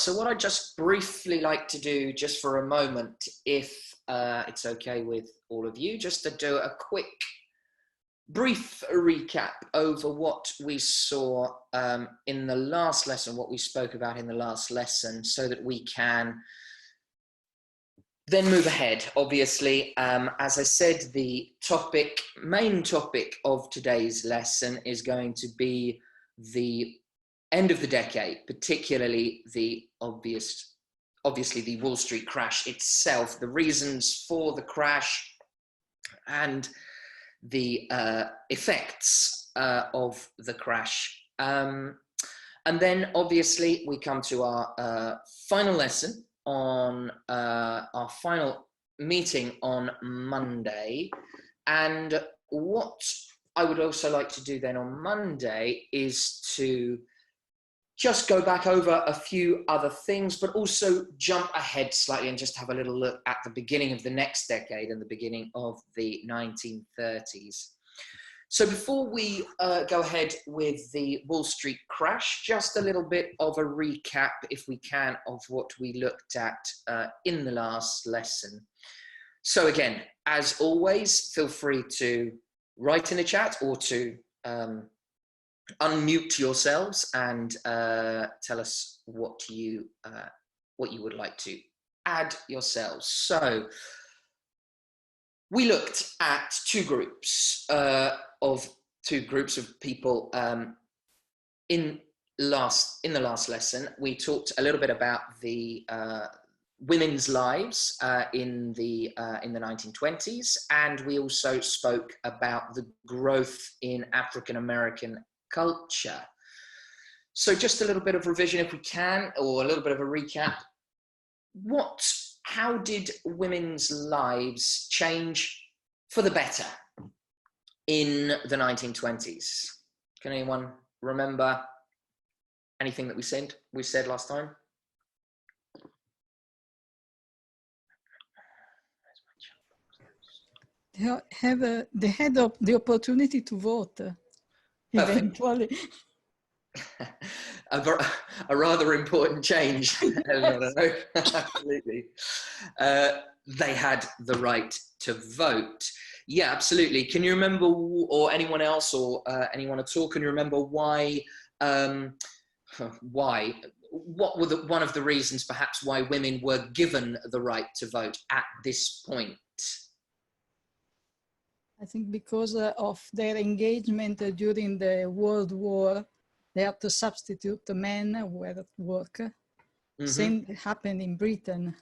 So what I'd just briefly like to do, just for a moment, if it's okay with all of you, just to do a quick, brief recap over what we saw in the last lesson, what we spoke about in the last lesson, so that we can then move ahead. Obviously, as I said, the main topic of today's lesson is going to be the end of the decade, particularly the obviously the Wall Street crash itself, the reasons for the crash, and the effects of the crash. And then obviously we come to our final lesson on our final meeting on Monday. And what I would also like to do then on Monday is to just go back over a few other things, but also jump ahead slightly and just have a little look at the beginning of the next decade and the beginning of the 1930s. So before we go ahead with the Wall Street crash, just a little bit of a recap, if we can, of what we looked at in the last lesson. So again, as always, feel free to write in the chat or to unmute yourselves and tell us what you would like to add yourselves. So we looked at two groups of people in the last lesson. We talked a little bit about the women's lives in the 1920s, and we also spoke about the growth in African American culture. So just a little bit of revision, if we can, or a little bit of a recap. How did women's lives change for the better in the 1920s? Can anyone remember anything that we said last time? They had the opportunity to vote eventually. A rather important change. Absolutely. They had the right to vote. Yeah, absolutely. Can you remember, or anyone else, or anyone at all, can you remember why? What were one of the reasons, perhaps, why women were given the right to vote at this point? I think because of their engagement during the World War, they had to substitute the men who were at work. Mm-hmm. Same happened in Britain,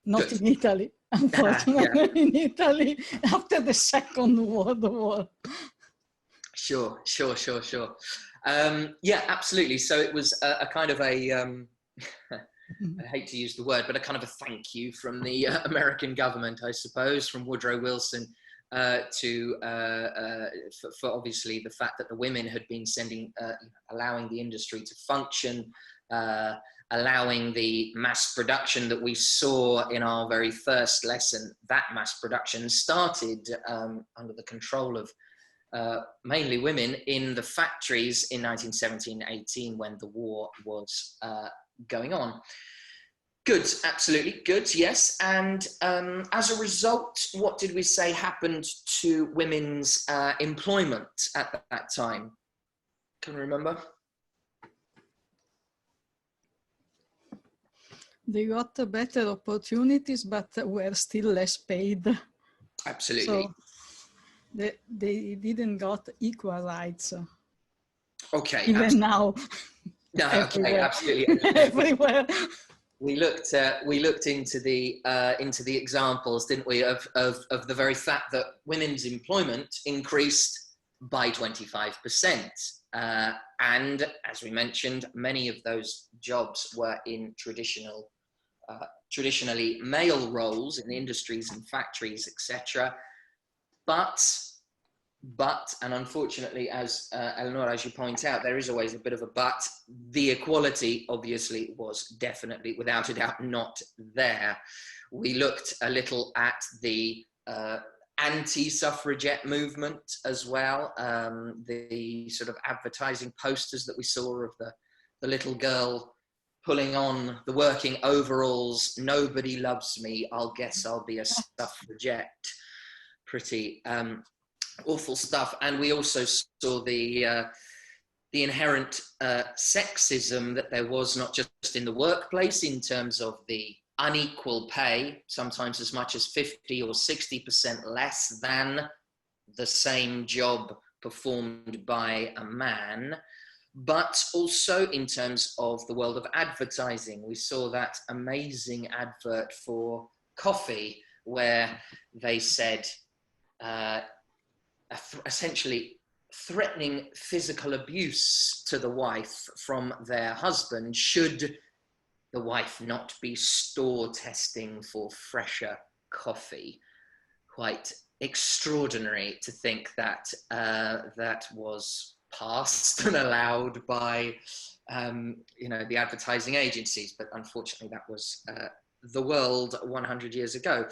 not in Italy, unfortunately. Yeah. In Italy, after the Second World War. Sure. Yeah, absolutely. So it was a kind of a, I hate to use the word, but a kind of a thank you from the American government, I suppose, from Woodrow Wilson, for obviously the fact that the women had been allowing the industry to function, allowing the mass production that we saw in our very first lesson. That mass production started under the control of mainly women in the factories in 1917-18 when the war was going on. Good, absolutely, good, yes. And as a result, what did we say happened to women's employment at that time? Can you remember? They got better opportunities, but were still less paid. Absolutely. So they didn't got equal rights. Okay. Even now. No, okay, absolutely. Everywhere. We looked into the examples, didn't we, of the very fact that women's employment increased by 25%, and as we mentioned, many of those jobs were in traditionally male roles in industries and factories, etc. But, and unfortunately, as Eleanor, as you point out, there is always a bit of a but, the equality obviously was definitely, without a doubt, not there. We looked a little at the anti-suffragette movement as well, the sort of advertising posters that we saw of the little girl pulling on the working overalls, nobody loves me, I'll guess I'll be a suffragette. Pretty awful stuff. And we also saw the inherent sexism that there was, not just in the workplace, in terms of the unequal pay, sometimes as much as 50 or 60% less than the same job performed by a man, but also in terms of the world of advertising. We saw that amazing advert for coffee where they said, essentially threatening physical abuse to the wife from their husband should the wife not be store testing for fresher coffee. Quite extraordinary to think that that was passed and allowed by the advertising agencies, but unfortunately that was the world 100 years ago.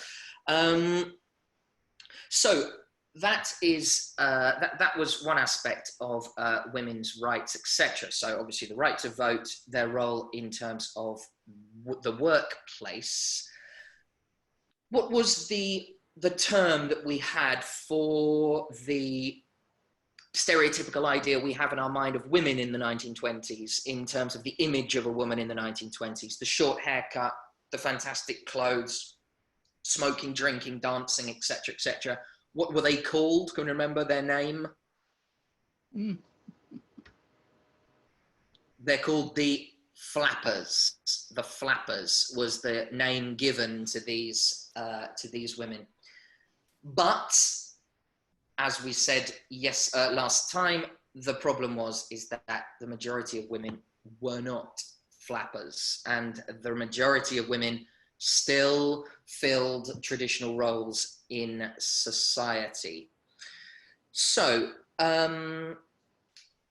So that is that was one aspect of women's rights, etc. So obviously the right to vote, their role in terms of the workplace. What was the term that we had for the stereotypical idea we have in our mind of women in the 1920s, in terms of the image of a woman in the 1920s? The short haircut, the fantastic clothes, smoking, drinking, dancing, etc., etc. What were they called? Can you remember their name? Mm. They're called the flappers. The flappers was the name given to these women. But as we said last time, the problem is that the majority of women were not flappers, and the majority of women still filled traditional roles in society. So,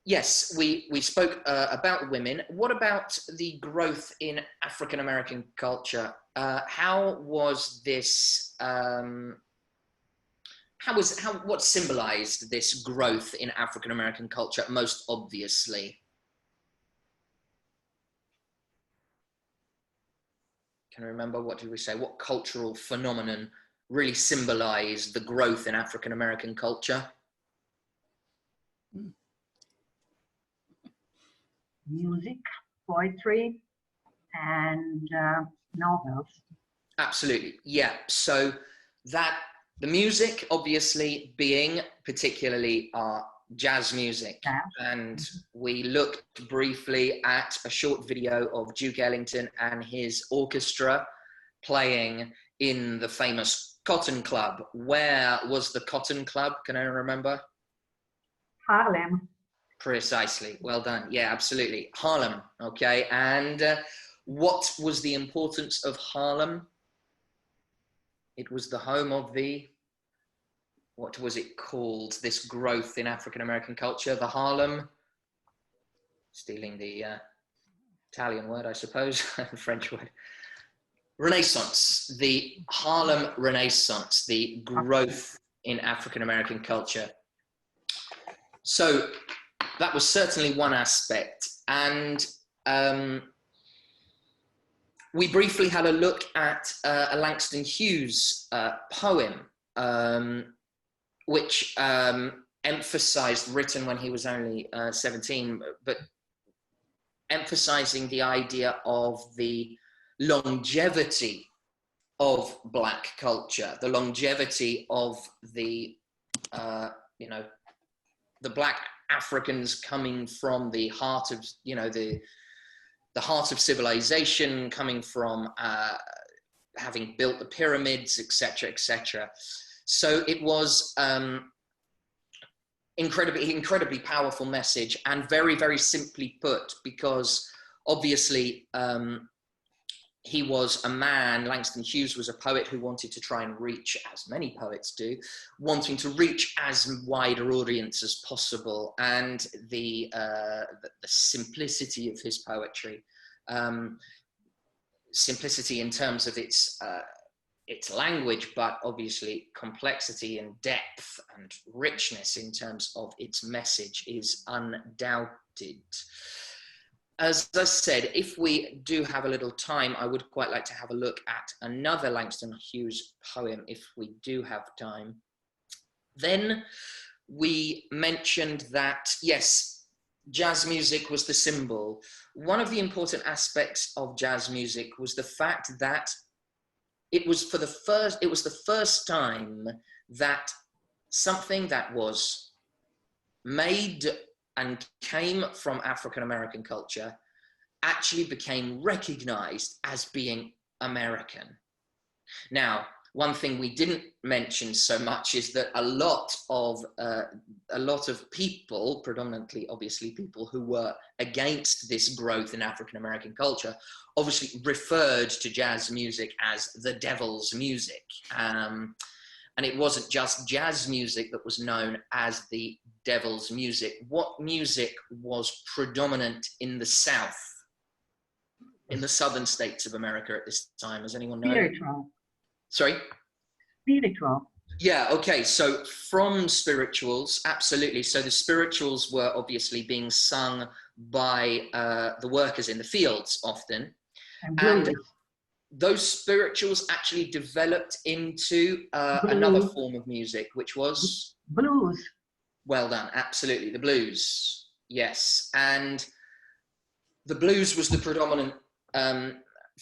yes, we spoke about women. What about the growth in African American culture? How was this? What symbolized this growth in African American culture most obviously? Can I remember, what did we say? What cultural phenomenon really symbolized the growth in African American culture? Music, poetry, and novels. Absolutely, yeah. So that the music, obviously, being particularly our jazz music. Yeah. And we looked briefly at a short video of Duke Ellington and his orchestra playing in the famous Cotton Club. Where was the Cotton Club? Can I remember? Harlem. Precisely. Well done. Yeah, absolutely. Harlem. Okay. And what was the importance of Harlem? It was the home of the, what was it called? This growth in African American culture, the Harlem, stealing the Italian word, I suppose, French word. Renaissance, the Harlem Renaissance, the growth in African American culture. So that was certainly one aspect. And we briefly had a look at a Langston Hughes poem, which emphasized, written when he was only 17, but emphasizing the idea of the longevity of Black culture, the longevity of the, the Black Africans coming from the heart of, the heart of civilization, coming from having built the pyramids, etc., etc. So it was incredibly powerful message, and very, very simply put, because obviously he was a man, Langston Hughes was a poet who wanted to try and reach, as many poets do, wanting to reach as wider audience as possible. And the simplicity of his poetry, simplicity in terms of its language, but obviously complexity and depth and richness in terms of its message is undoubted. as I said, if we do have a little time, I would quite like to have a look at another Langston Hughes poem, if we do have time. Then we mentioned that, yes, jazz music was the symbol. One of the important aspects of jazz music was the fact that it was the first time that something that was made and came from African American culture actually became recognized as being American. Now, one thing we didn't mention so much is that a lot of people, predominantly obviously people who were against this growth in African American culture, obviously referred to jazz music as the devil's music. And it wasn't just jazz music that was known as the devil's music. What music was predominant in the South, in the southern states of America at this time? Does anyone know? Spiritual. Sorry? Spiritual. Yeah, okay, so from spirituals, absolutely. So the spirituals were obviously being sung by the workers in the fields often. And those spirituals actually developed into another form of music, which was? Blues. Well done, absolutely, the blues, yes. And the blues was the predominant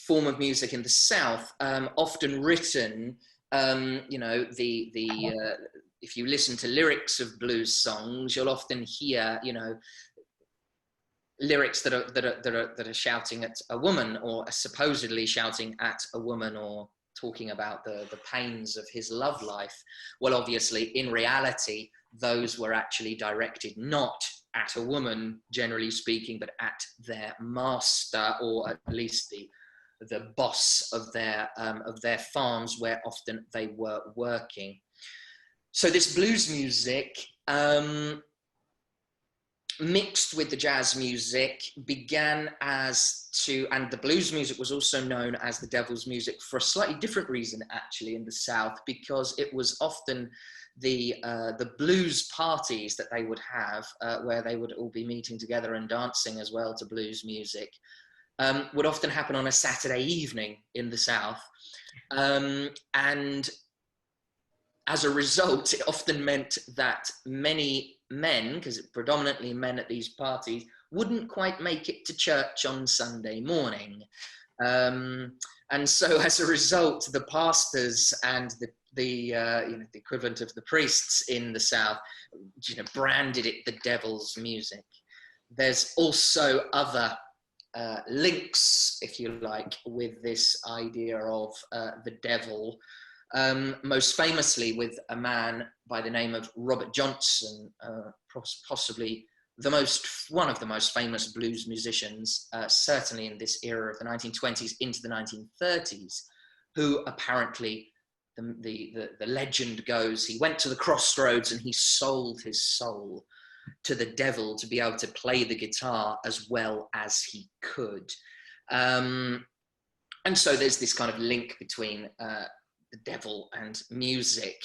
form of music in the South, often written, you know, if you listen to lyrics of blues songs, you'll often hear, you know, lyrics that are shouting at a woman, or are supposedly shouting at a woman, or talking about the pains of his love life. Well, obviously, in reality, those were actually directed not at a woman, generally speaking, but at their master, or at least the boss of their farms, where often they were working. So this blues music, mixed with the jazz music, began and the blues music was also known as the devil's music for a slightly different reason, actually, in the South, because it was often the blues parties that they would have, where they would all be meeting together and dancing as well to blues music, would often happen on a Saturday evening in the South. And as a result, it often meant that many men, because it predominantly men at these parties, wouldn't quite make it to church on Sunday morning. And so as a result, the pastors and the equivalent of the priests in the South, you know, branded it the devil's music. There's also other links, if you like, with this idea of the devil. Most famously with a man by the name of Robert Johnson, possibly one of the most famous blues musicians, certainly in this era of the 1920s into the 1930s, who apparently, the legend goes, he went to the crossroads and he sold his soul to the devil to be able to play the guitar as well as he could. And so there's this kind of link between the devil and music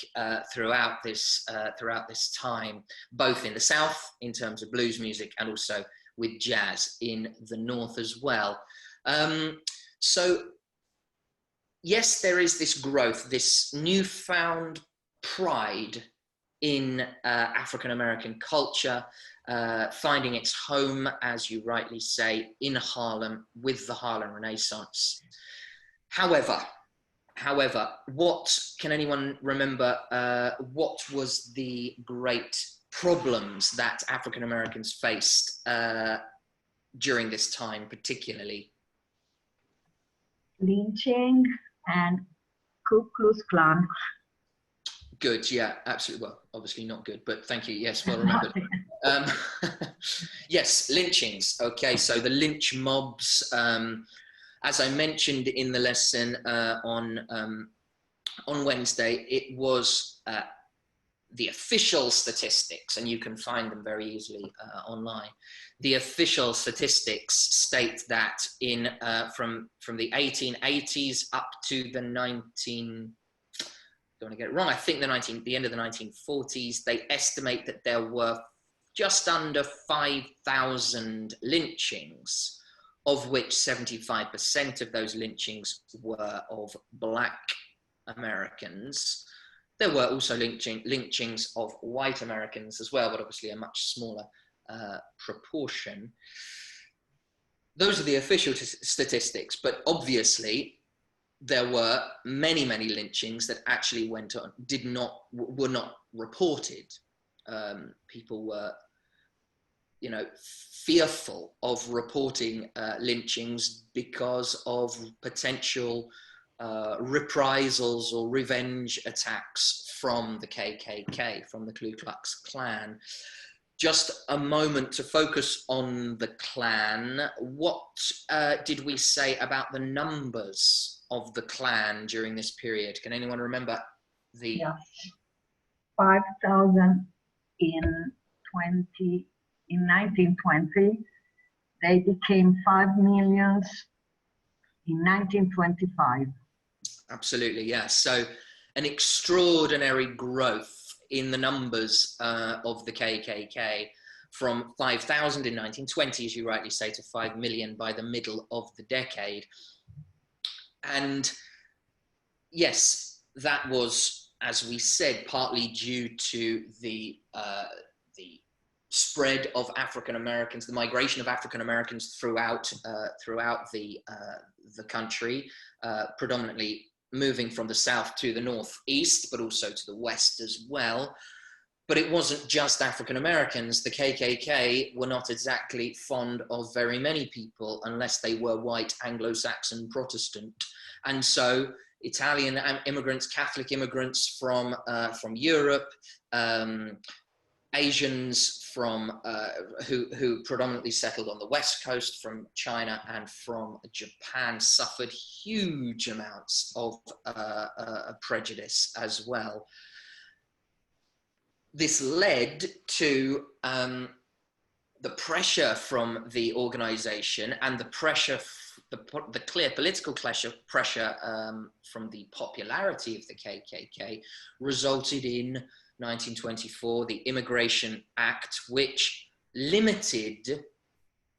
throughout this time, both in the South in terms of blues music, and also with jazz in the North as well. So yes, there is this growth, this newfound pride in African American culture, finding its home, as you rightly say, in Harlem with the Harlem Renaissance. However, what can anyone remember? What was the great problems that African Americans faced during this time, particularly? Lynching and Ku Klux Klan. Good, yeah, absolutely. Well, obviously not good, but thank you. Yes, well remembered. Yes, lynchings. Okay, so the lynch mobs. As I mentioned in the lesson on Wednesday, it was the official statistics, and you can find them very easily online. The official statistics state that in from the 1880s up to the don't want to get it wrong, I think the end of the 1940s, they estimate that there were just under 5,000 lynchings, of which 75% of those lynchings were of Black Americans. There were also lynchings of white Americans as well, but obviously a much smaller proportion. Those are the official statistics, but obviously there were many, many lynchings that actually went on, were not reported. People were, you know, fearful of reporting lynchings because of potential reprisals or revenge attacks from the KKK, from the Ku Klux Klan. Just a moment to focus on the Klan. What did we say about the numbers of the Klan during this period? Can anyone remember the... Yes. 5,000 in 1920. They became 5 million in 1925. Absolutely, yes. So an extraordinary growth in the numbers of the KKK from 5,000 in 1920, as you rightly say, to 5 million by the middle of the decade. And yes, that was, as we said, partly due to the spread of African Americans, the migration of African Americans throughout the country, predominantly moving from the south to the northeast, but also to the west as well. But it wasn't just African Americans. The KKK were not exactly fond of very many people unless they were white Anglo-Saxon Protestant. And so Italian immigrants, Catholic immigrants from Europe, Asians from who predominantly settled on the West Coast from China and from Japan suffered huge amounts of prejudice as well. This led to the pressure from the organization and the pressure, the clear political pressure from the popularity of the KKK resulted in 1924, the Immigration Act, which limited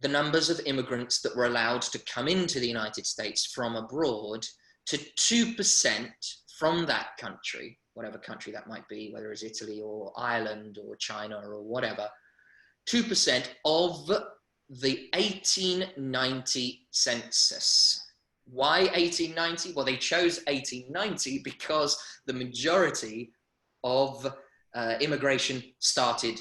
the numbers of immigrants that were allowed to come into the United States from abroad to 2% from that country, whatever country that might be, whether it's Italy or Ireland or China or whatever, 2% of the 1890 census. Why 1890? Well, they chose 1890 because the majority of immigration started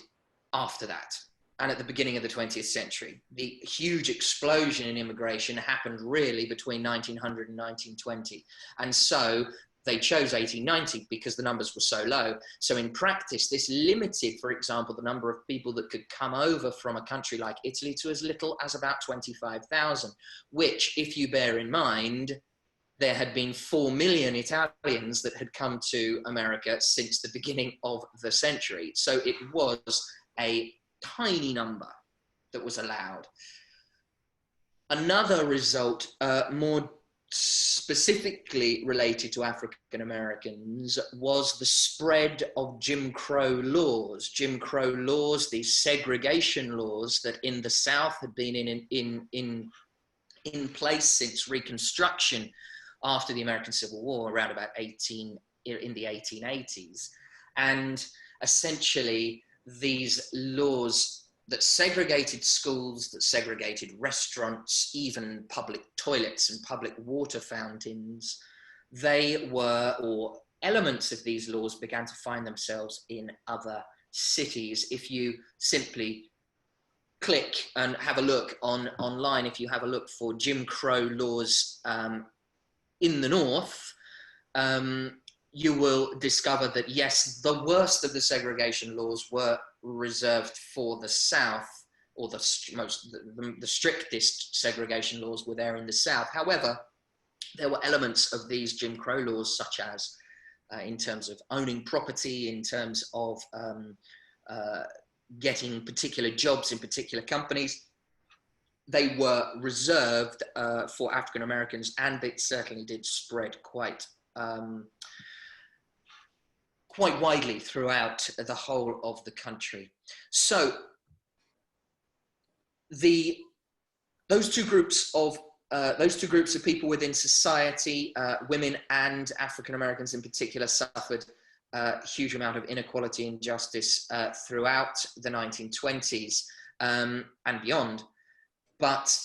after that and at the beginning of the 20th century. The huge explosion in immigration happened really between 1900 and 1920. And so they chose 1890 because the numbers were so low. So in practice, this limited, for example, the number of people that could come over from a country like Italy to as little as about 25,000, which, if you bear in mind, there had been 4 million Italians that had come to America since the beginning of the century. So it was a tiny number that was allowed. Another result, more specifically related to African Americans, was the spread of Jim Crow laws. Jim Crow laws, these segregation laws that in the South had been in place since Reconstruction after the American Civil War, around about in the 1880s. And essentially these laws that segregated schools, that segregated restaurants, even public toilets and public water fountains, they were, or elements of these laws began to find themselves in other cities. If you simply click and have a look online, if you have a look for Jim Crow laws in the North, you will discover that, yes, the worst of the segregation laws were reserved for the South, or the strictest segregation laws were there in the South. However, there were elements of these Jim Crow laws, such as in terms of owning property, in terms of getting particular jobs in particular companies. They were reserved for African Americans, and it certainly did spread quite widely throughout the whole of the country. So those two groups of people within society, women and African Americans in particular, suffered a huge amount of inequality and injustice throughout the 1920s and beyond. But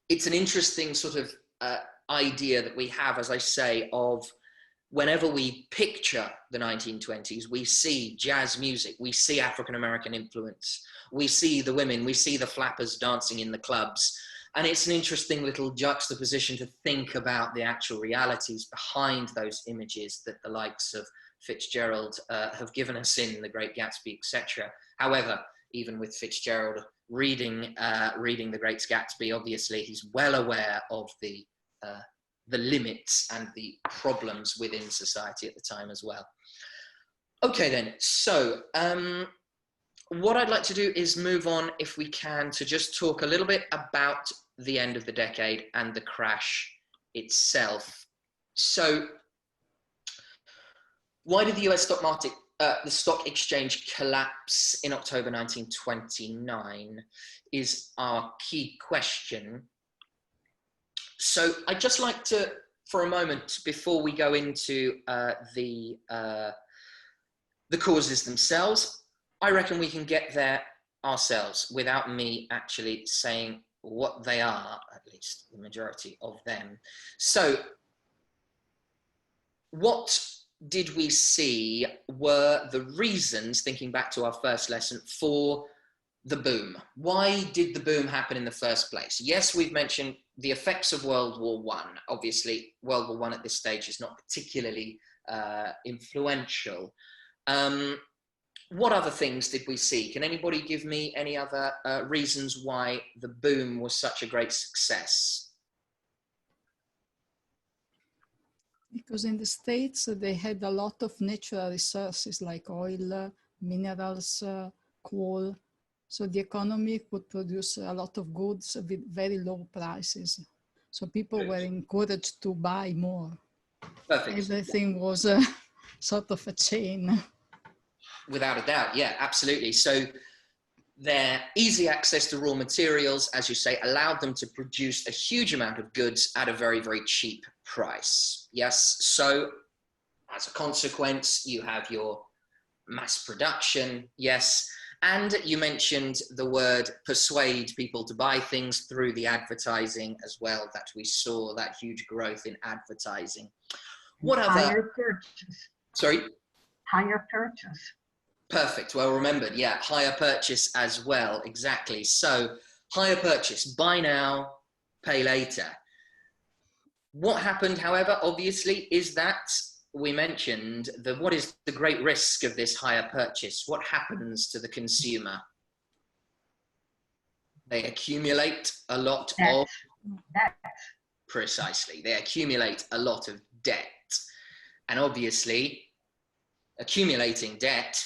it's an interesting sort of idea that we have, as I say, of whenever we picture the 1920s, we see jazz music, we see African American influence, we see the women, we see the flappers dancing in the clubs. And it's an interesting little juxtaposition to think about the actual realities behind those images that the likes of Fitzgerald have given us in The Great Gatsby, etc. However, even with Fitzgerald reading The Great Gatsby, obviously he's well aware of the limits and the problems within society at the time as well. Okay then, so what I'd like to do is move on, if we can, to just talk a little bit about the end of the decade and the crash itself. So why did the US stock market, the stock exchange collapse in October 1929 is our key question. So I'd just like to, for a moment, before we go into the causes themselves, I reckon we can get there ourselves without me actually saying what they are, at least the majority of them. So what did we see were the reasons, thinking back to our first lesson, for the boom? Why did the boom happen in the first place? Yes, we've mentioned the effects of World War I. Obviously, World War I at this stage is not particularly influential. What other things did we see? Can anybody give me any other reasons why the boom was such a great success? Because in the States, they had a lot of natural resources like oil, minerals, coal. So the economy could produce a lot of goods with very low prices. So people were encouraged to buy more. Perfect. Everything was sort of a chain. Without a doubt, yeah, absolutely. So their easy access to raw materials, as you say, allowed them to produce a huge amount of goods at a very, very cheap price. Yes, so as a consequence, you have your mass production, yes, and you mentioned the word persuade people to buy things through the advertising as well, that we saw that huge growth in advertising. What other? Higher purchase. Sorry? Higher purchase. Perfect, well remembered, yeah, higher purchase as well, exactly. So higher purchase, buy now, pay later. What happened, however, obviously, is that we mentioned what is the great risk of this higher purchase? What happens to the consumer? They accumulate a lot of debt. Precisely, they accumulate a lot of debt. And obviously, accumulating debt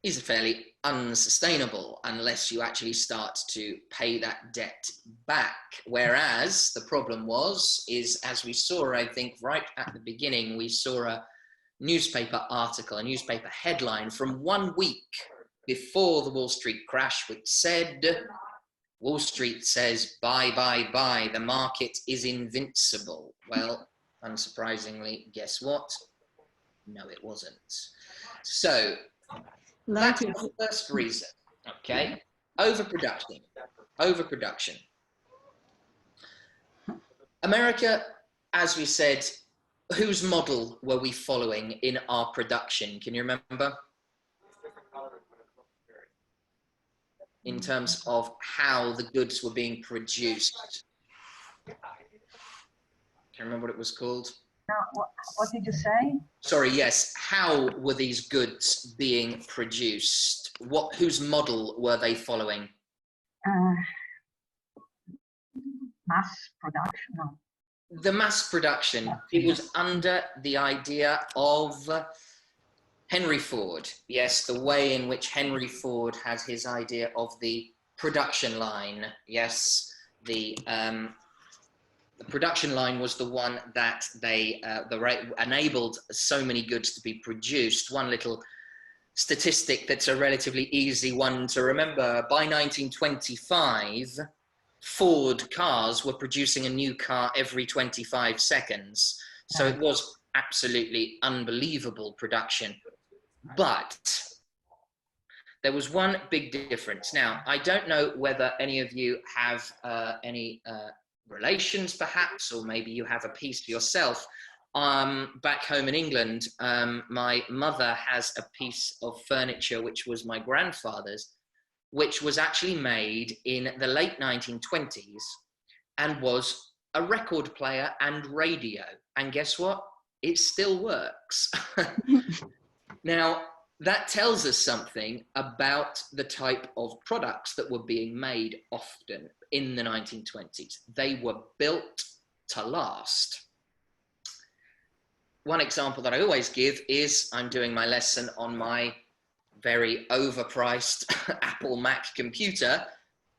is fairly unsustainable unless you actually start to pay that debt back. Whereas the problem is, as we saw, I think, right at the beginning, we saw a newspaper article, a newspaper headline from 1 week before the Wall Street crash, which said, Wall Street says, buy, buy, buy, the market is invincible. Well, unsurprisingly, guess what? No, it wasn't. So, that's the first reason, okay? Overproduction. Overproduction. America, as we said, whose model were we following in our production? Can you remember? In terms of how the goods were being produced. Can you remember what it was called? What did you say? Sorry, yes. How were these goods being produced? Whose model were they following? Mass production. No. The mass production. It was under the idea of Henry Ford. Yes, the way in which Henry Ford has his idea of the production line. Yes, the production line was the one that enabled so many goods to be produced. One little statistic that's a relatively easy one to remember. By 1925, Ford cars were producing a new car every 25 seconds. So it was absolutely unbelievable production. But there was one big difference. Now, I don't know whether any of you have any relations, perhaps, or maybe you have a piece for yourself. Back home in England, my mother has a piece of furniture which was my grandfather's, which was actually made in the late 1920s and was a record player and radio. And guess what? It still works. Now, that tells us something about the type of products that were being made often in the 1920s. They were built to last. One example that I always give is I'm doing my lesson on my very overpriced Apple Mac computer,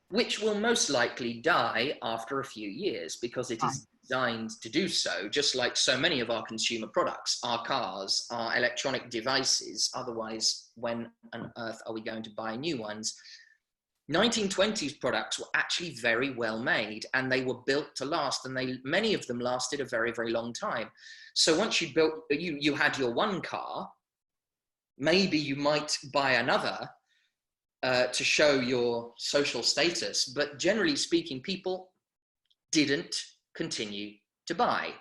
which will most likely die after a few years because it is designed to do so, just like so many of our consumer products, our cars, our electronic devices. Otherwise, when on earth are we going to buy new ones? 1920s products were actually very well made, and they were built to last, and many of them lasted a very, very long time. So once you had your one car, maybe you might buy another to show your social status, but generally speaking, people didn't continue to buy.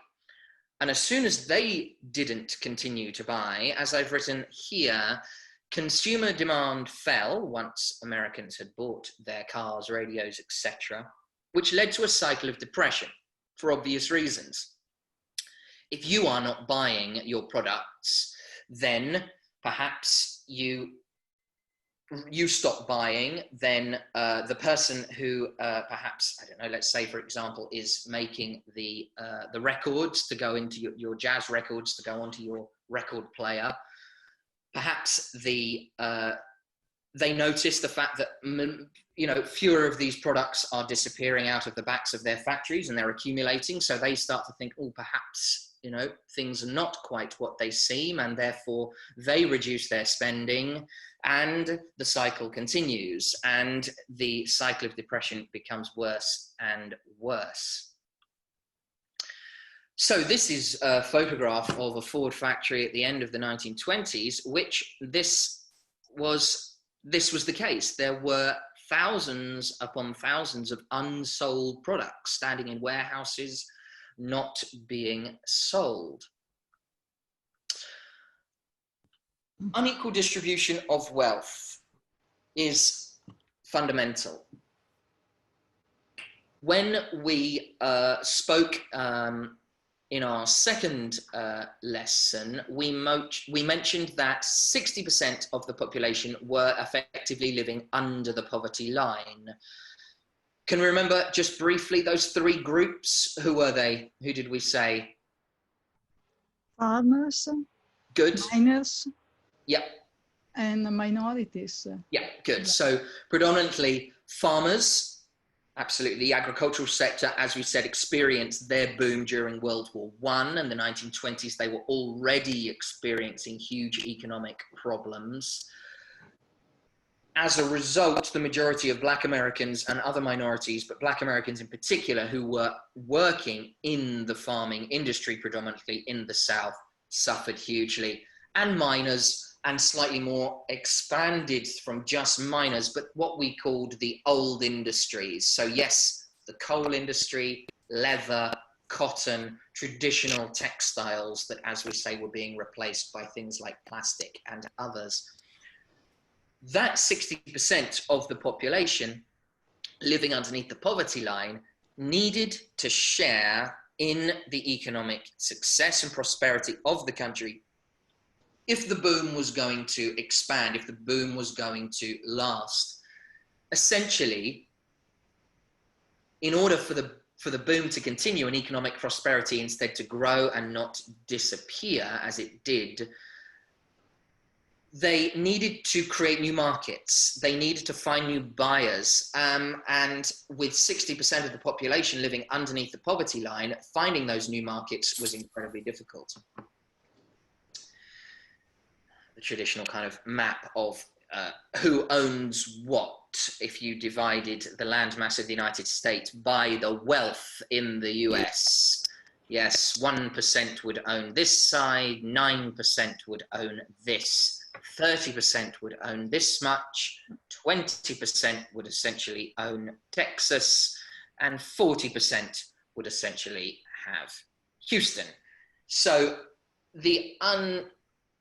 And as soon as they didn't continue to buy, as I've written here, consumer demand fell once Americans had bought their cars, radios, etc., which led to a cycle of depression for obvious reasons. If you are not buying your products, then perhaps you stop buying, then the person who perhaps, I don't know, let's say, for example, is making the records to go into your jazz records to go onto your record player, perhaps they notice the fact that fewer of these products are disappearing out of the backs of their factories and they're accumulating, so they start to think, oh, perhaps things are not quite what they seem, and therefore they reduce their spending, and the cycle continues, and the cycle of depression becomes worse and worse. So this is a photograph of a Ford factory at the end of the 1920s, which this was the case. There were thousands upon thousands of unsold products standing in warehouses, not being sold. Unequal distribution of wealth is fundamental. When we spoke in our second lesson, we mentioned that 60% of the population were effectively living under the poverty line. Can we remember just briefly those three groups? Who were they? Who did we say? Farmers. Good. Miners. Yep. And minorities. Yeah, good. So predominantly farmers, absolutely. The agricultural sector, as we said, experienced their boom during World War I and the 1920s. They were already experiencing huge economic problems. As a result, the majority of Black Americans and other minorities, but Black Americans in particular, who were working in the farming industry predominantly in the South, suffered hugely. And miners, and slightly more expanded from just miners, but what we called the old industries. So yes, the coal industry, leather, cotton, traditional textiles that, as we say, were being replaced by things like plastic and others. That 60% of the population living underneath the poverty line needed to share in the economic success and prosperity of the country if the boom was going to expand, if the boom was going to last. Essentially, in order for the boom to continue and economic prosperity instead to grow and not disappear as it did, they needed to create new markets. They needed to find new buyers. And with 60% of the population living underneath the poverty line, finding those new markets was incredibly difficult. The traditional kind of map of who owns what. If you divided the landmass of the United States by the wealth in the US, yes, 1% would own this side, 9% would own this, 30% would own this much, 20% would essentially own Texas, and 40% would essentially have Houston. So the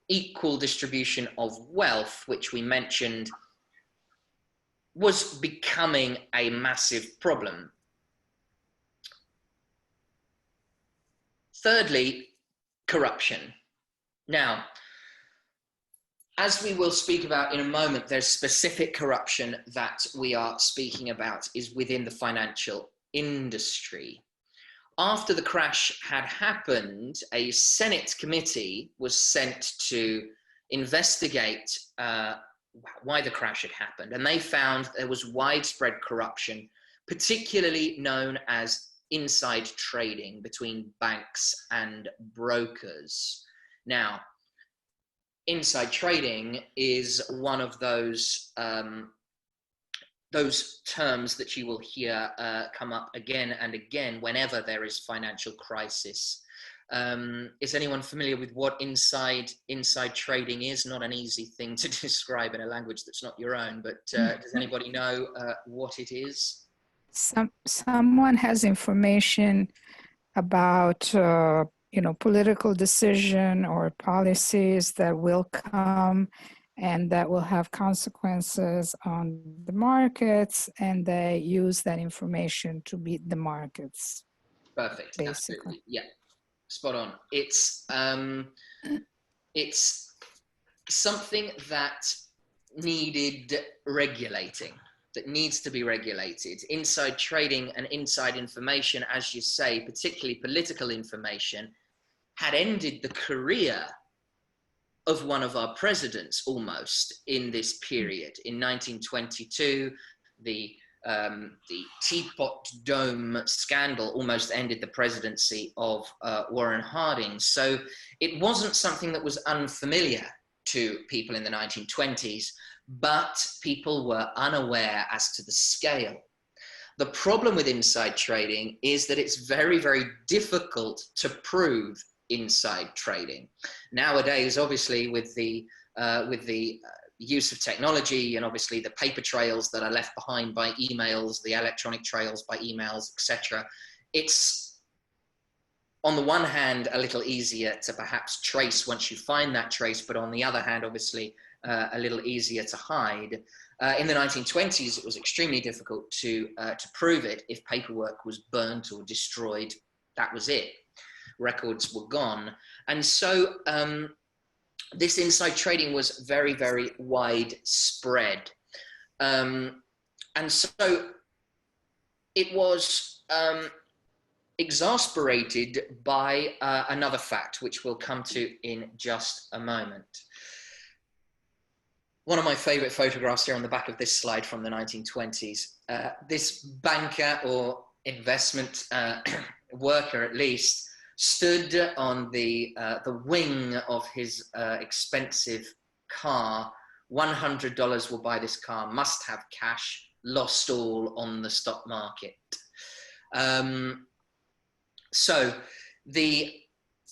unequal distribution of wealth, which we mentioned, was becoming a massive problem. Thirdly, corruption. Now, as we will speak about in a moment, there's specific corruption that we are speaking about is within the financial industry. After the crash had happened, a Senate committee was sent to investigate why the crash had happened. And they found there was widespread corruption, particularly known as inside trading between banks and brokers. Now, inside trading is one of those terms that you will hear come up again and again whenever there is financial crisis. Is anyone familiar with what inside trading is? Not an easy thing to describe in a language that's not your own, but does anybody know what it is? Someone has information about political decision or policies that will come and that will have consequences on the markets, and they use that information to beat the markets. Perfect. Basically. Absolutely. Yeah. Spot on. It's something that needed regulating, that needs to be regulated. Inside trading and inside information, as you say, particularly political information, had ended the career of one of our presidents almost in this period. In 1922, the Teapot Dome scandal almost ended the presidency of Warren Harding. So it wasn't something that was unfamiliar to people in the 1920s, but people were unaware as to the scale. The problem with inside trading is that it's very, very difficult to prove inside trading. Nowadays, obviously, with the use of technology and obviously the paper trails that are left behind by emails, the electronic trails by emails, etc., it's on the one hand a little easier to perhaps trace once you find that trace, but on the other hand, obviously, a little easier to hide. In the 1920s, it was extremely difficult to prove it. If paperwork was burnt or destroyed, that was it. Records were gone. And so this inside trading was very, very widespread. And so it was exasperated by another fact, which we'll come to in just a moment. One of my favorite photographs here on the back of this slide from the 1920s, this banker or investment worker at least stood on the wing of his expensive car. $100 will buy this car, must have cash, lost all on the stock market. So the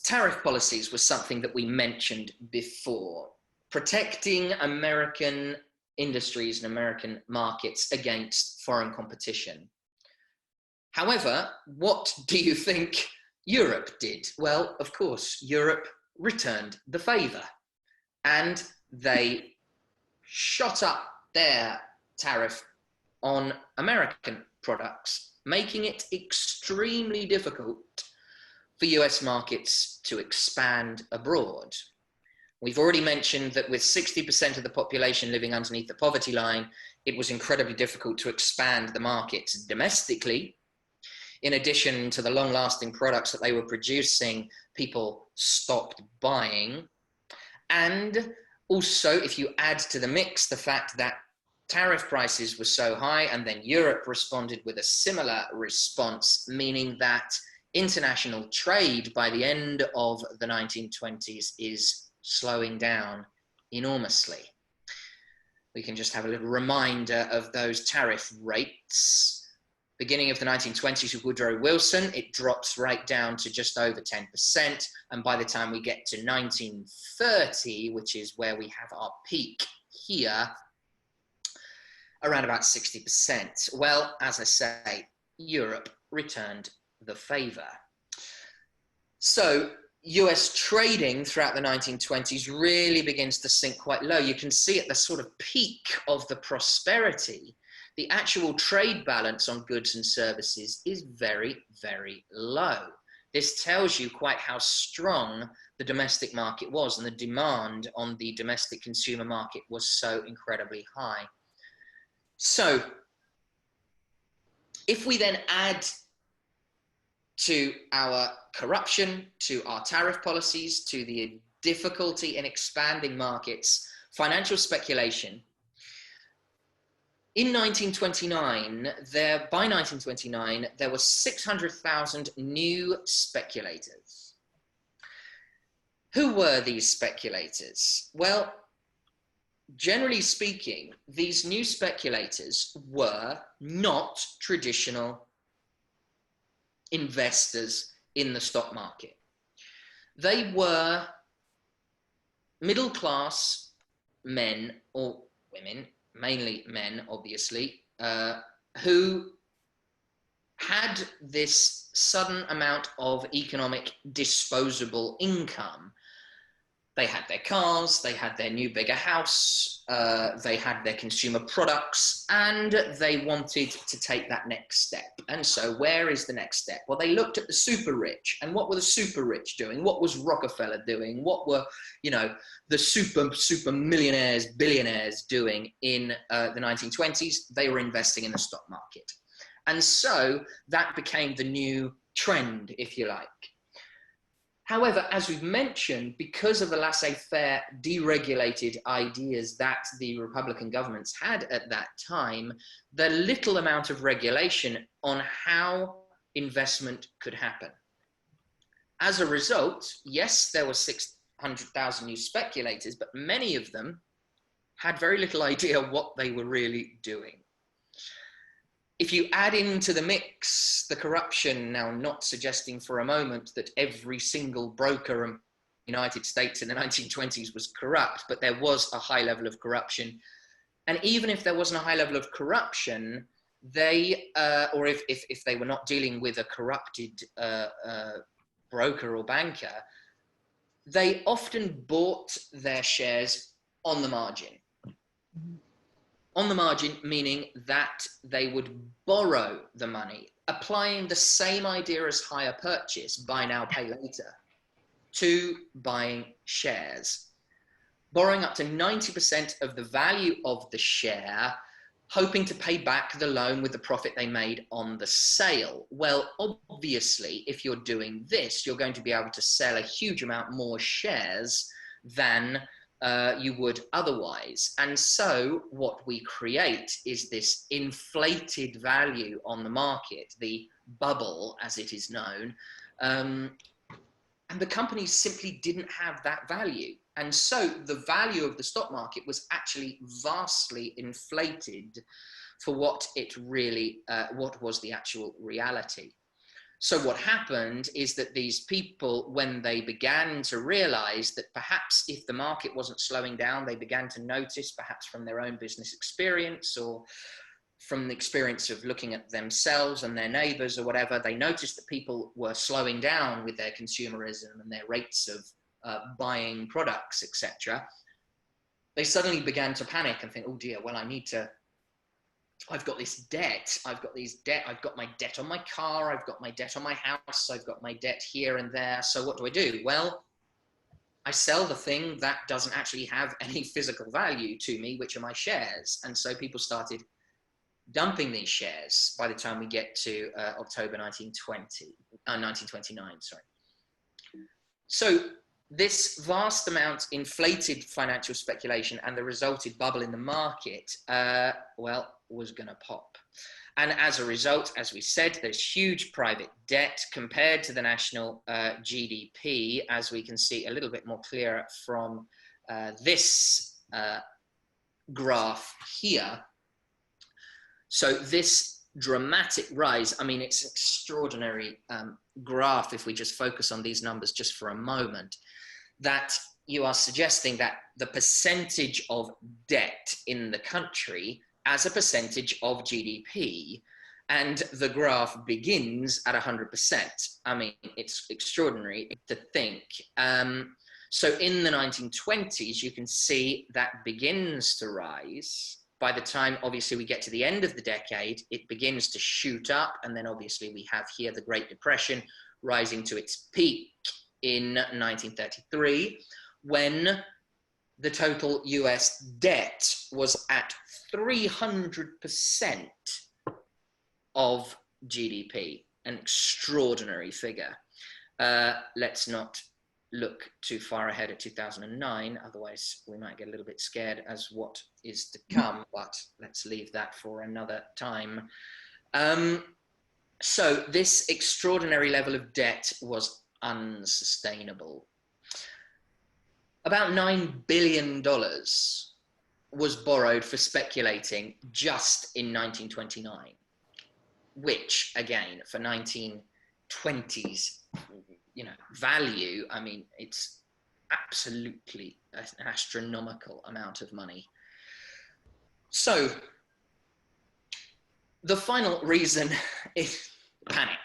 tariff policies was something that we mentioned before, protecting American industries and American markets against foreign competition. However, what do you think Europe did? Well, of course, Europe returned the favor and they shot up their tariff on American products, making it extremely difficult for US markets to expand abroad. We've already mentioned that with 60% of the population living underneath the poverty line, it was incredibly difficult to expand the markets domestically. In addition to the long-lasting products that they were producing, people stopped buying. And also, if you add to the mix the fact that tariff prices were so high, and then Europe responded with a similar response, meaning that international trade by the end of the 1920s is slowing down enormously. We can just have a little reminder of those tariff rates. Beginning of the 1920s with Woodrow Wilson, it drops right down to just over 10%. And by the time we get to 1930, which is where we have our peak here, around about 60%. Well, as I say, Europe returned the favor. So US trading throughout the 1920s really begins to sink quite low. You can see at the sort of peak of the prosperity, the actual trade balance on goods and services is very, very low. This tells you quite how strong the domestic market was, and the demand on the domestic consumer market was so incredibly high. So if we then add to our corruption, to our tariff policies, to the difficulty in expanding markets, financial speculation, in 1929, by 1929, there were 600,000 new speculators. Who were these speculators? Well, generally speaking, these new speculators were not traditional investors in the stock market. They were middle-class men or women, mainly men, obviously, who had this sudden amount of economic disposable income. They had their cars, they had their new bigger house, they had their consumer products, and they wanted to take that next step. And so where is the next step? Well, they looked at the super rich, and what were the super rich doing? What was Rockefeller doing? What were, you know, the super millionaires, billionaires doing in the 1920s? They were investing in the stock market. And so that became the new trend, if you like. However, as we've mentioned, because of the laissez-faire, deregulated ideas that the Republican governments had at that time, the little amount of regulation on how investment could happen. As a result, yes, there were 600,000 new speculators, but many of them had very little idea what they were really doing. If you add into the mix the corruption, now not suggesting for a moment that every single broker in the United States in the 1920s was corrupt, but there was a high level of corruption. And even if there wasn't a high level of corruption, they, or if they were not dealing with a corrupted broker or banker, they often bought their shares on the margin. On the margin, meaning that they would borrow the money, applying the same idea as hire purchase, buy now, pay later, to buying shares. Borrowing up to 90% of the value of the share, hoping to pay back the loan with the profit they made on the sale. Well, obviously, if you're doing this, you're going to be able to sell a huge amount more shares than you would otherwise. And so what we create is this inflated value on the market, the bubble as it is known, and the companies simply didn't have that value. And so the value of the stock market was actually vastly inflated for what it really, what was the actual reality. So what happened is that these people, when they began to realize that perhaps if the market wasn't slowing down, they began to notice, perhaps from their own business experience or from the experience of looking at themselves and their neighbors or whatever, they noticed that people were slowing down with their consumerism and their rates of buying products, etc. They suddenly began to panic and think, oh dear, well, I've got this debt, I've got my debt on my car, I've got my debt on my house, I've got my debt here and there. So what do? Well, I sell the thing that doesn't actually have any physical value to me, which are my shares. And so people started dumping these shares by the time we get to October 1929, sorry. So this vast amount inflated financial speculation and the resulted bubble in the market, well, was going to pop. And as a result, as we said, there's huge private debt compared to the national GDP, as we can see a little bit more clearer from this graph here. So this dramatic rise, I mean, it's an extraordinary graph if we just focus on these numbers just for a moment, that you are suggesting that the percentage of debt in the country as a percentage of GDP, and the graph begins at 100%. I mean, it's extraordinary to think. So in the 1920s, you can see that begins to rise. By the time, obviously, we get to the end of the decade, it begins to shoot up. And then obviously we have here the Great Depression rising to its peak in 1933, when the total US debt was at 300% of GDP, an extraordinary figure. Let's not look too far ahead of 2009, otherwise we might get a little bit scared as what is to come, but let's leave that for another time. So this extraordinary level of debt was unsustainable. About $9 billion was borrowed for speculating just in 1929, which again, for 1920s, you know, value, I mean, it's absolutely an astronomical amount of money. So the final reason is panic.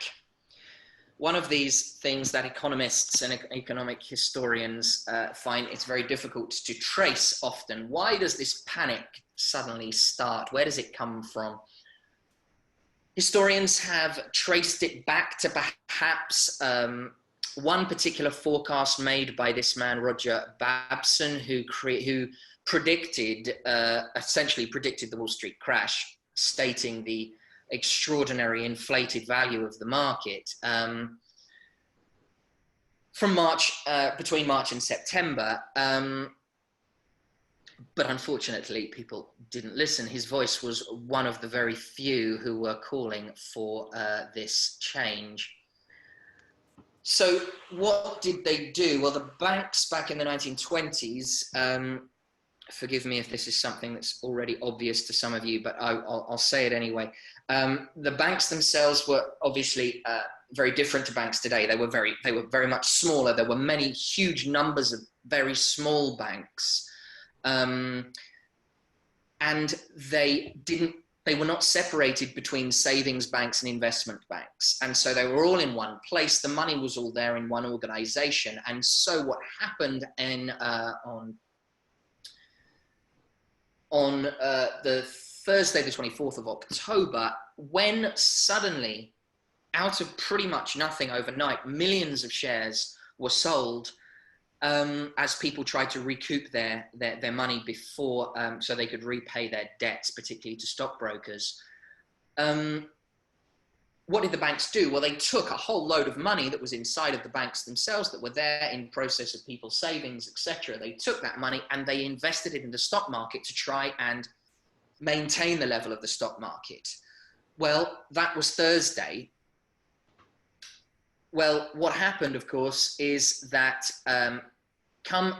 One of these things that economists and economic historians find it's very difficult to trace often. Why does this panic suddenly start? Where does it come from? Historians have traced it back to perhaps one particular forecast made by this man, Roger Babson, who predicted, essentially predicted the Wall Street crash, stating the extraordinary inflated value of the market. From between March and September, but unfortunately people didn't listen. His voice was one of the very few who were calling for this change. So what did they do? Well, the banks back in the 1920s, forgive me if this is something that's already obvious to some of you, but I'll say it anyway. The banks themselves were obviously very different to banks today. They were very much smaller. There were many huge numbers of very small banks, and they were not separated between savings banks and investment banks. And so they were all in one place. The money was all there in one organization. And so what happened on the Thursday, the 24th of October, when suddenly, out of pretty much nothing overnight, millions of shares were sold as people tried to recoup their money before, so they could repay their debts, particularly to stockbrokers. What did the banks do? Well, they took a whole load of money that was inside of the banks themselves that were there in process of people's savings, etc. They took that money and they invested it in the stock market to try and maintain the level of the stock market. Well, that was Thursday. Well, what happened, of course, is that come,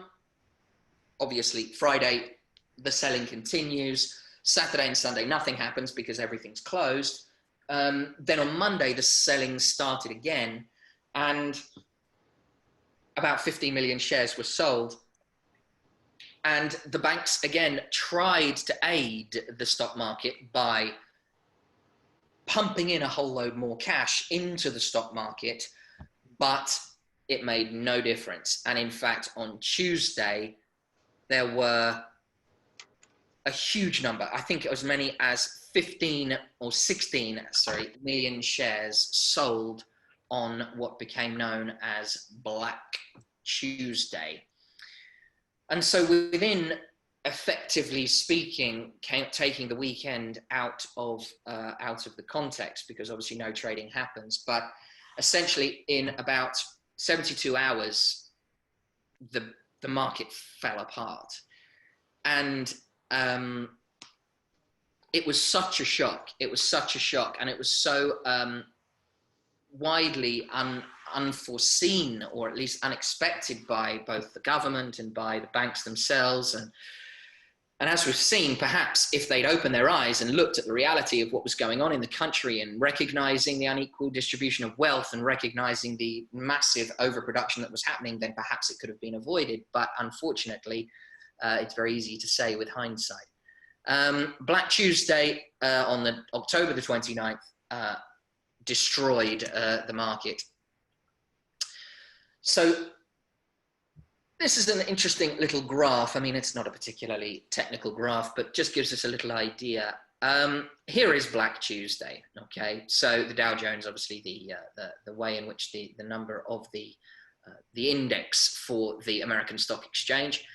obviously, Friday, the selling continues. Saturday and Sunday, nothing happens because everything's closed. Then on Monday, the selling started again, and about 50 million shares were sold. And the banks, again, tried to aid the stock market by pumping in a whole load more cash into the stock market, but it made no difference. And in fact, on Tuesday, there were a huge number. I think as many as 16 million shares sold on what became known as Black Tuesday. And so within, effectively speaking, taking the weekend out of the context, because obviously no trading happens, but essentially in about 72 hours, the market fell apart. And it was such a shock. It was such a shock, and it was so widely unforeseen, or at least unexpected, by both the government and by the banks themselves. And as we've seen, perhaps if they'd opened their eyes and looked at the reality of what was going on in the country, and recognizing the unequal distribution of wealth and recognizing the massive overproduction that was happening, then perhaps it could have been avoided. But unfortunately, it's very easy to say with hindsight. Black Tuesday on October the 29th destroyed the market. So this is an interesting little graph. I mean, it's not a particularly technical graph, but just gives us a little idea. Here is Black Tuesday, okay? So the Dow Jones, obviously the way in which the number of the index for the American Stock Exchange.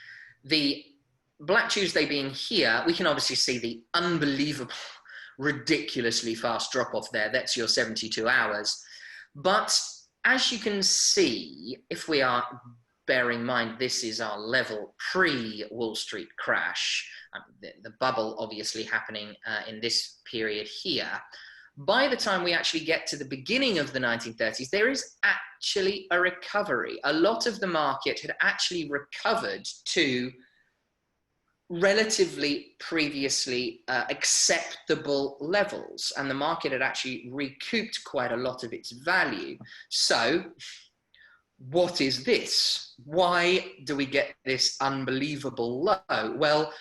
The Black Tuesday being here, we can obviously see the unbelievable, ridiculously fast drop-off there. That's your 72 hours. But as you can see, if we are bearing in mind this is our level pre-Wall Street crash, the bubble obviously happening in this period here, by the time we actually get to the beginning of the 1930s, there is actually a recovery. A lot of the market had actually recovered to relatively previously acceptable levels, and the market had actually recouped quite a lot of its value. So what is this? Why do we get this unbelievable low? Well,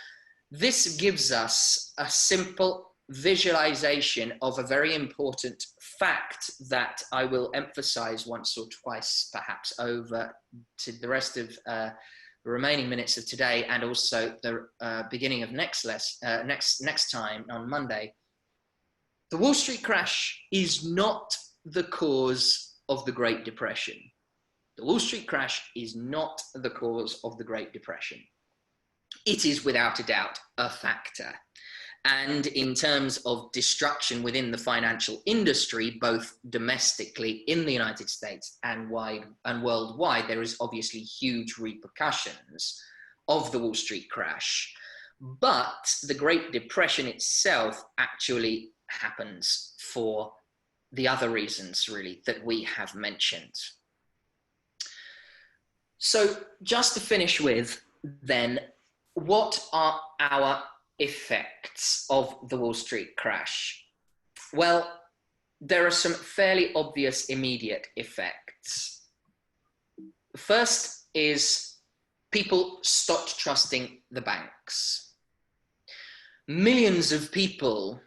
this gives us a simple visualization of a very important fact that I will emphasize once or twice, perhaps over to the rest of the remaining minutes of today, and also the beginning of next time on Monday. The Wall Street crash is not the cause of the Great Depression. The Wall Street crash is not the cause of the Great Depression. It is without a doubt a factor. And in terms of destruction within the financial industry, both domestically in the United States and worldwide, there is obviously huge repercussions of the Wall Street crash. But the Great Depression itself actually happens for the other reasons, really, that we have mentioned. So just to finish with, then, what are our effects of the Wall Street crash? Well, there are some fairly obvious immediate effects. First is people stopped trusting the banks. Millions of people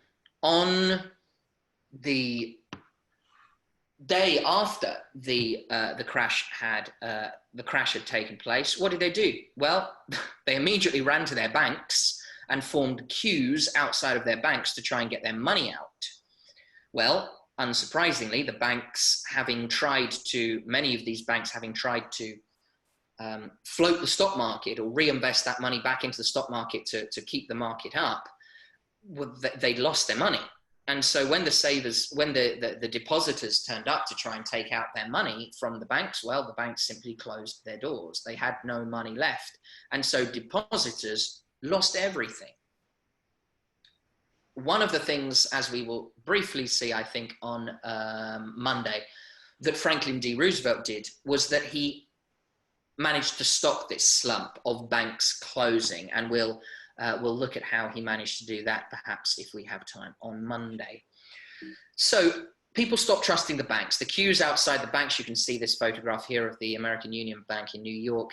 on the day after the crash had taken place, what did they do? Well, they immediately ran to their banks and formed queues outside of their banks to try and get their money out. Well, unsurprisingly, the banks many of these banks having tried to float the stock market or reinvest that money back into the stock market to keep the market up, they lost their money. And so when the depositors turned up to try and take out their money from the banks, well, the banks simply closed their doors. They had no money left. And so depositors lost everything. One of the things, as we will briefly see, I think, on Monday, that Franklin D. Roosevelt did was that he managed to stop this slump of banks closing, and we'll look at how he managed to do that, perhaps, if we have time on Monday. So people stopped trusting the banks. The queues outside the banks, you can see this photograph here of the American Union Bank in New York,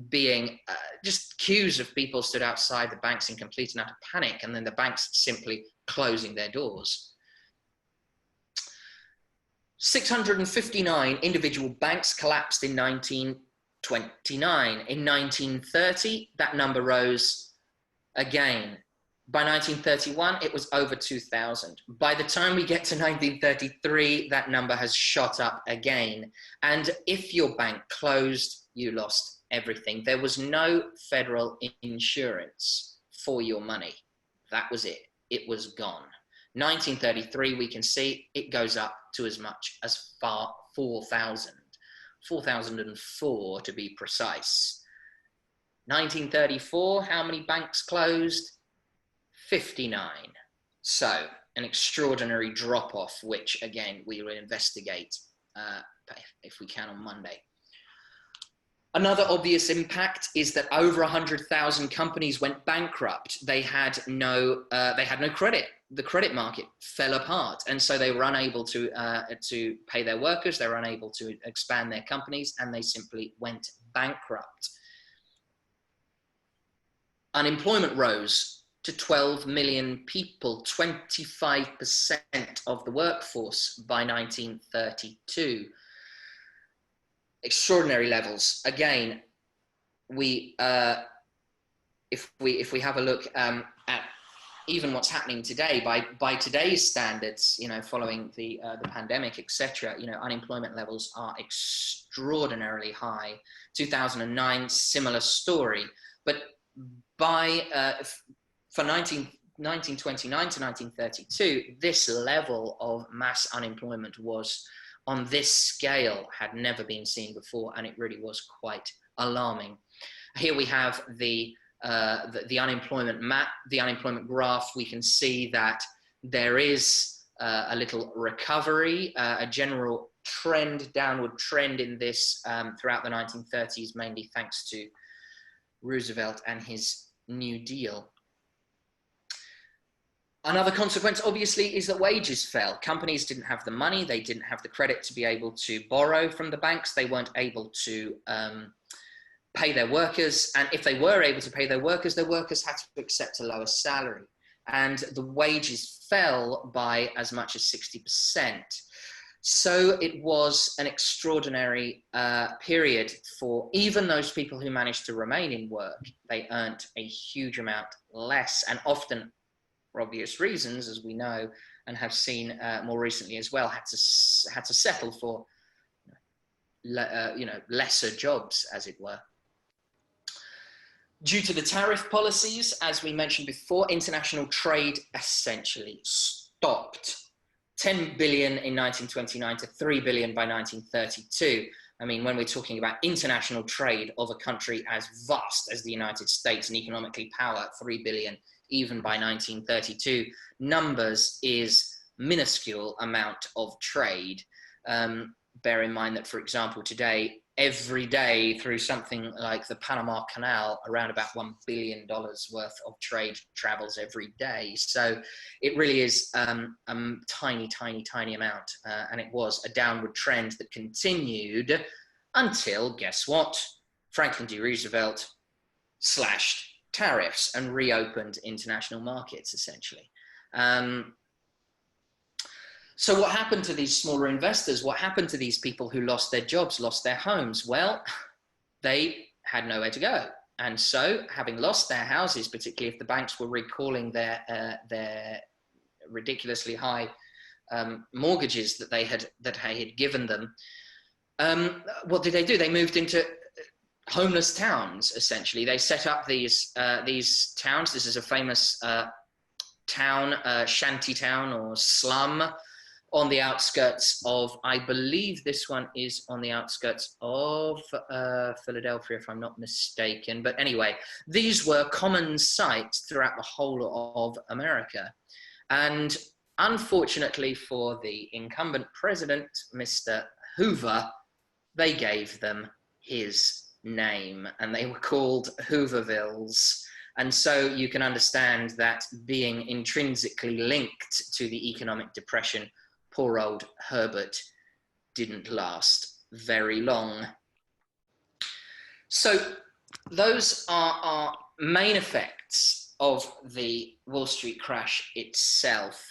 being just queues of people stood outside the banks in complete and utter panic, and then the banks simply closing their doors. 659 individual banks collapsed in 1929. In 1930, that number rose again. By 1931, it was over 2,000. By the time we get to 1933, that number has shot up again. And if your bank closed, you lost everything. There was no federal insurance for your money. That was it. It was gone. 1933, we can see it goes up to as much as 4,000. 4,004 to be precise. 1934, how many banks closed? 59. So an extraordinary drop-off, which again we will investigate if we can on Monday. Another obvious impact is that over 100,000 companies went bankrupt. They had no credit. The credit market fell apart, and so they were unable to pay their workers. They were unable to expand their companies, and they simply went bankrupt. Unemployment rose to 12 million people, 25% of the workforce by 1932. Extraordinary levels. Again, if we have a look at even what's happening today by today's standards, following the pandemic, etc., unemployment levels are extraordinarily high. 2009, similar story, but for 1929 to 1932, this level of mass unemployment was, on this scale, had never been seen before, and it really was quite alarming. Here we have the unemployment map, the unemployment graph. We can see that there is a little recovery, a general trend, downward trend in this throughout the 1930s, mainly thanks to Roosevelt and his New Deal. Another consequence, obviously, is that wages fell. Companies didn't have the money. They didn't have the credit to be able to borrow from the banks. They weren't able to pay their workers. And if they were able to pay their workers had to accept a lower salary. And the wages fell by as much as 60%. So it was an extraordinary period for even those people who managed to remain in work. They earned a huge amount less, and often, for obvious reasons, as we know and have seen more recently as well, had to settle for lesser jobs, as it were. Due to the tariff policies, as we mentioned before, international trade essentially stopped. 10 billion in 1929 to 3 billion by 1932. I mean, when we're talking about international trade of a country as vast as the United States and economically power, 3 billion even by 1932, numbers is minuscule amount of trade. Bear in mind that, for example, today, every day through something like the Panama Canal, around about $1 billion worth of trade travels every day. So it really is a tiny, tiny, tiny amount. And it was a downward trend that continued until, guess what? Franklin D. Roosevelt slashed tariffs and reopened international markets, essentially. So what happened to these smaller investors? What happened to these people who lost their jobs, lost their homes? Well, they had nowhere to go. And so, having lost their houses, particularly if the banks were recalling their ridiculously high mortgages that they had given them, what did they do? They moved into homeless towns, essentially. They set up these towns. This is a famous town, shanty town or slum, on the outskirts of, I believe this one is on the outskirts of Philadelphia, if I'm not mistaken. But anyway, these were common sites throughout the whole of America. And unfortunately for the incumbent president, Mr. Hoover, they gave them his name, and they were called Hoovervilles. And so you can understand that, being intrinsically linked to the economic depression, poor old Herbert didn't last very long. So those are our main effects of the Wall Street crash itself.